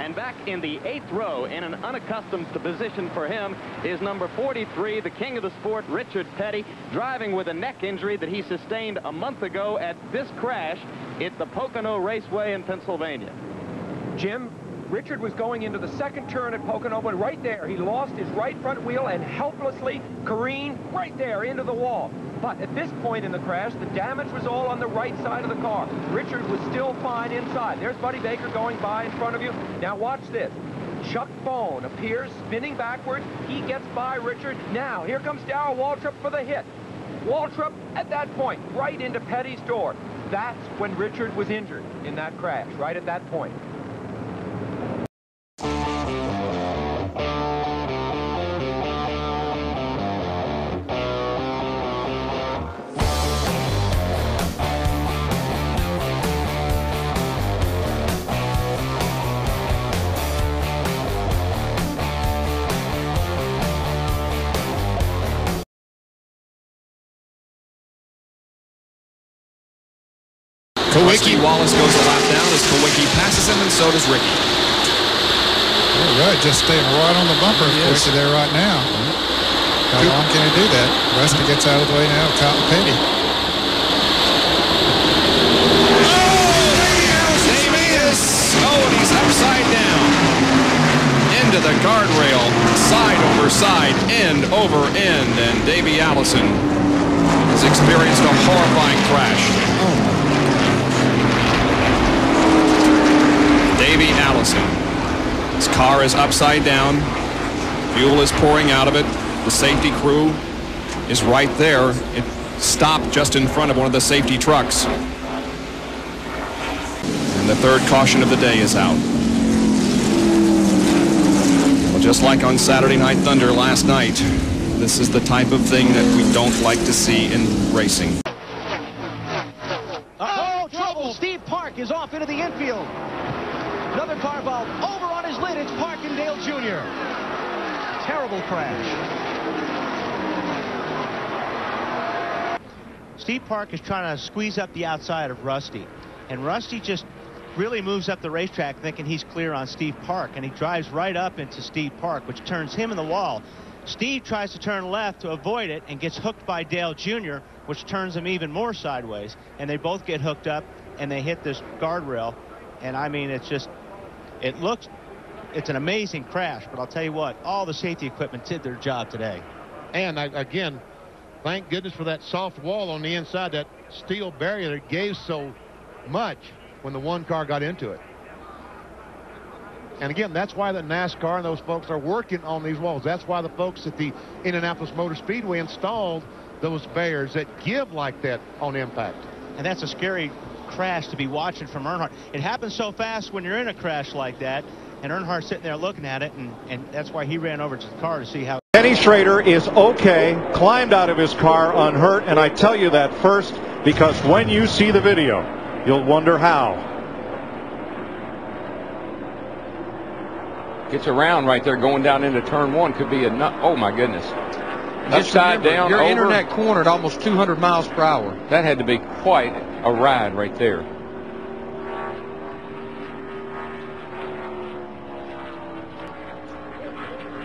And back in the 8th row, in an unaccustomed position for him, is number 43, the king of the sport, Richard Petty, driving with a neck injury that he sustained a month ago at this crash at the Pocono Raceway in Pennsylvania. Jim, Richard was going into the second turn at Pocono, but right there, he lost his right front wheel and helplessly careened right there into the wall. But at this point in the crash, the damage was all on the right side of the car. Richard was still fine inside. There's Buddy Baker going by in front of you. Now watch this. Chuck Bone appears spinning backward. He gets by Richard. Now, here comes Darrell Waltrip for the hit. Waltrip, at that point, right into Petty's door. That's when Richard was injured in that crash, right at that point. Rusty Wallace goes a lap down as Kawicki passes him, and so does Ricky. All right, just staying right on the bumper, of course, there right now. How long can he do that? Rusty gets out of the way now. Cotton Petty. Oh, and he's upside down. Into the guardrail, side over side, end over end, and Davey Allison has experienced a horrifying crash. Davey Allison. His car is upside down. Fuel is pouring out of it. The safety crew is right there. It stopped just in front of one of the safety trucks. And the third caution of the day is out. Well, just like on Saturday Night Thunder last night, this is the type of thing that we don't like to see in racing. Oh, trouble! Steve Park is off into the infield. Another car valve over on his lid. It's Parkindale Jr. Terrible crash. Steve Park is trying to squeeze up the outside of Rusty. And Rusty just really moves up the racetrack thinking he's clear on Steve Park. And he drives right up into Steve Park, which turns him in the wall. Steve tries to turn left to avoid it and gets hooked by Dale Jr., which turns him even more sideways. And they both get hooked up and they hit this guardrail. And I mean, it's just, it's an amazing crash, but I'll tell you what, all the safety equipment did their job today. And again, thank goodness for that soft wall on the inside, that steel barrier that gave so much when the one car got into it. And again, that's why the NASCAR and those folks are working on these walls. That's why the folks at the Indianapolis Motor Speedway installed those barriers that give like that on impact. And that's a scary crash to be watching from Earnhardt. It happens so fast when you're in a crash like that, and Earnhardt's sitting there looking at it, and that's why he ran over to the car to see how. Denny Schrader is okay, climbed out of his car unhurt, and I tell you that first because when you see the video, you'll wonder how. Gets around right there going down into turn one. Could be a nut. Oh my goodness. Upside down. You're over. internet corner at almost 200 miles per hour. That had to be quite a ride right there.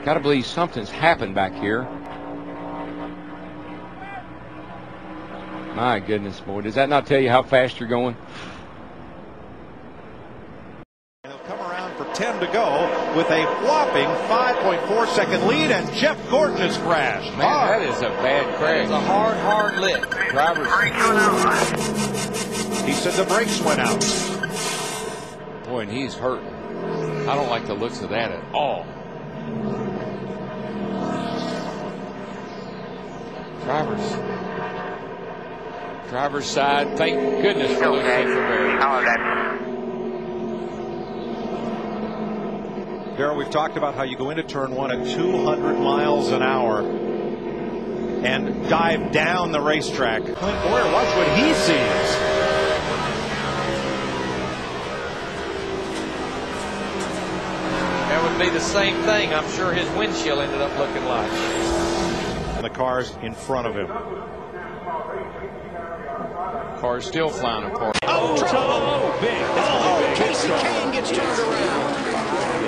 Got to believe something's happened back here. My goodness, boy. Does that not tell you how fast you're going? He'll come around for 10 to go with a whopping 5.4-second lead, and Jeff Gordon has crashed. Man, that is a bad crash. It's a hard lick. Drivers. He said the brakes went out. Boy, and he's hurting. I don't like the looks of that at all. Driver's side. Thank goodness for those barriers. Darrell, we've talked about how you go into turn one at 200 miles an hour and dive down the racetrack. Clint Boyer, watch what he sees. That would be the same thing. I'm sure his windshield ended up looking like. And the car's in front of him. Car's still flying apart. Oh, trouble! Oh, big. Oh, Casey Kane gets turned around.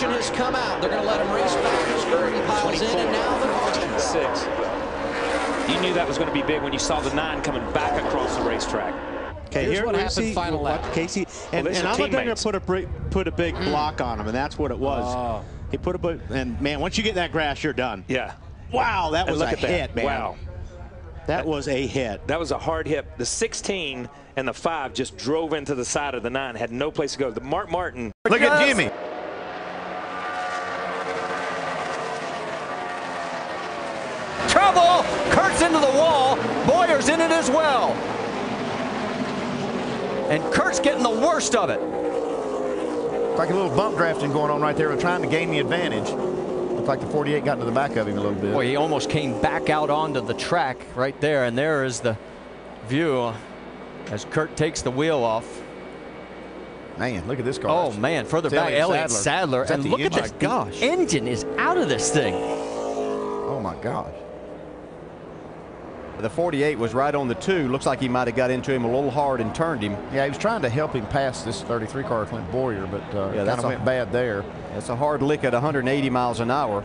caution has come out. They're going to let him race back. He piles in, and now the caution. 6. You knew that was going to be big when you saw the 9 coming back across the racetrack. Okay, here's what happened see, final lap. Casey, and I'm going to put a big block on him, and that's what it was. He put a and man, once you get that grass, you're done. Yeah. Wow, that was a hit, man. Wow. That was a hit. That was a hard hit. The 16 and the 5 just drove into the side of the 9, had no place to go. The Mark Martin. Look at Jimmy. Trouble! Kurt's into the wall. Boyer's in it as well. And Kurt's getting the worst of it. Like a little bump drafting going on right there. We're trying to gain the advantage. Looked like the 48 got into the back of him a little bit. Boy, he almost came back out onto the track right there. And there is the view as Kurt takes the wheel off. Man, look at this car. Oh, man, further back, Elliott Sadler. And look at this. Gosh. The engine is out of this thing. Oh, my gosh. The 48 was right on the 2. Looks like he might have got into him a little hard and turned him. Yeah, he was trying to help him pass this 33 car, Clint Boyer, but yeah, kind of went bad there. That's a hard lick at 180 miles an hour.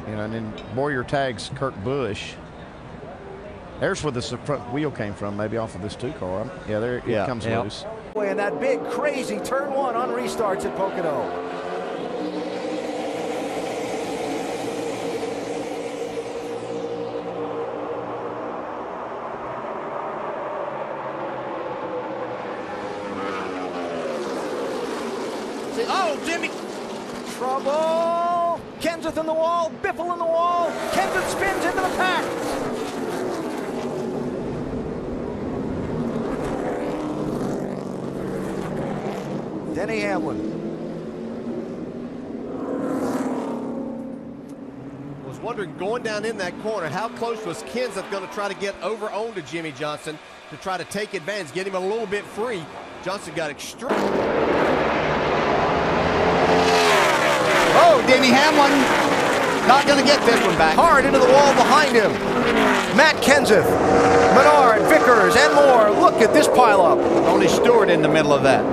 You know, and then Boyer tags Kurt Busch. There's where the front wheel came from, maybe off of this 2 car. Yeah, there it comes loose. And that big, crazy turn 1 on restarts at Pocono. Oh, Jimmy. Trouble. Kenseth in the wall. Biffle in the wall. Kenseth spins into the pack. Denny Hamlin. Was wondering, going down in that corner, how close was Kenseth going to try to get over onto Jimmy Johnson to try to take advantage, get him a little bit free. Johnson got extreme. Oh, Denny Hamlin not going to get this one back. Hard into the wall behind him. Matt Kenseth, Menard, Vickers, and more. Look at this pileup. Only Stewart in the middle of that.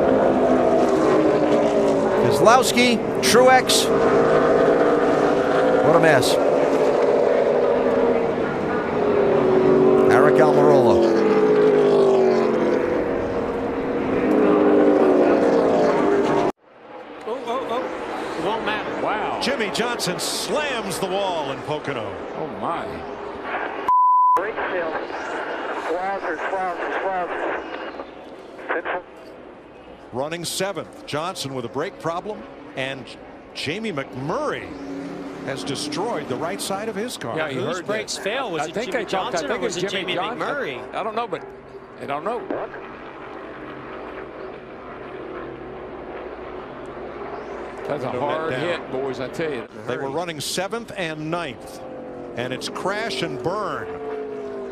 Keselowski, Truex. What a mess. Eric Almirola. Won't matter. Wow. Jimmy Johnson slams the wall in Pocono. Oh, my. Brake still. Slouches. Running 7th. Johnson with a brake problem. And Jamie McMurray has destroyed the right side of his car. Yeah, whose brakes failed? Was it Jimmy Johnson or was it Jamie McMurray? I don't know, but I don't know. That's a hard hit, boys, I tell you. They were running 7th and 9th. And it's crash and burn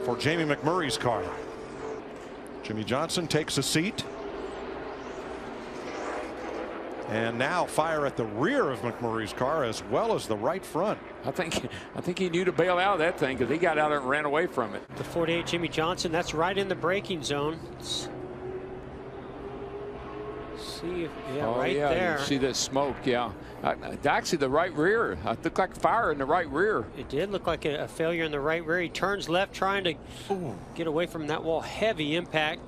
for Jamie McMurray's car. Jimmy Johnson takes a seat. And now fire at the rear of McMurray's car as well as the right front. I think he knew to bail out of that thing because he got out there and ran away from it. The 48 Jimmy Johnson, that's right in the braking zone. See if, right there. You see the smoke, yeah. Actually, the right rear. It looked like fire in the right rear. It did look like a failure in the right rear. He turns left trying to get away from that wall. Heavy impact,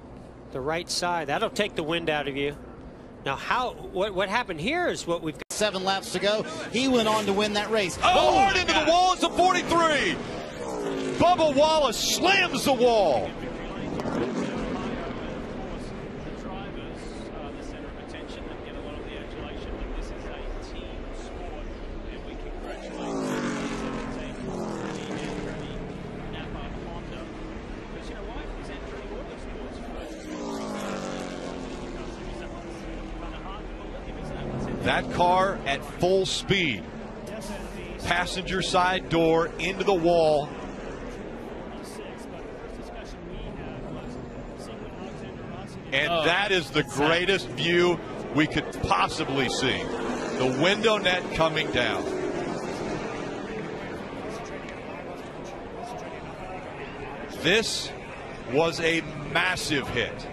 the right side. That'll take the wind out of you. Now, what happened here is what we've got. 7 laps to go. He went on to win that race. Oh, hard into the wall. It's a 43. Bubba Wallace slams the wall. That car at full speed. Passenger side door into the wall. And that is the greatest view we could possibly see. The window net coming down. This was a massive hit.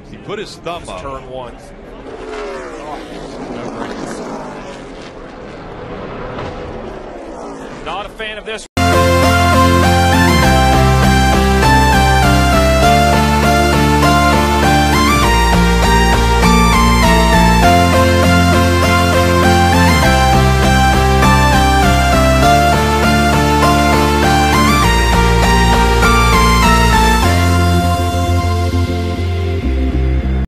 He put his thumb up. Turn one. Not a fan of this.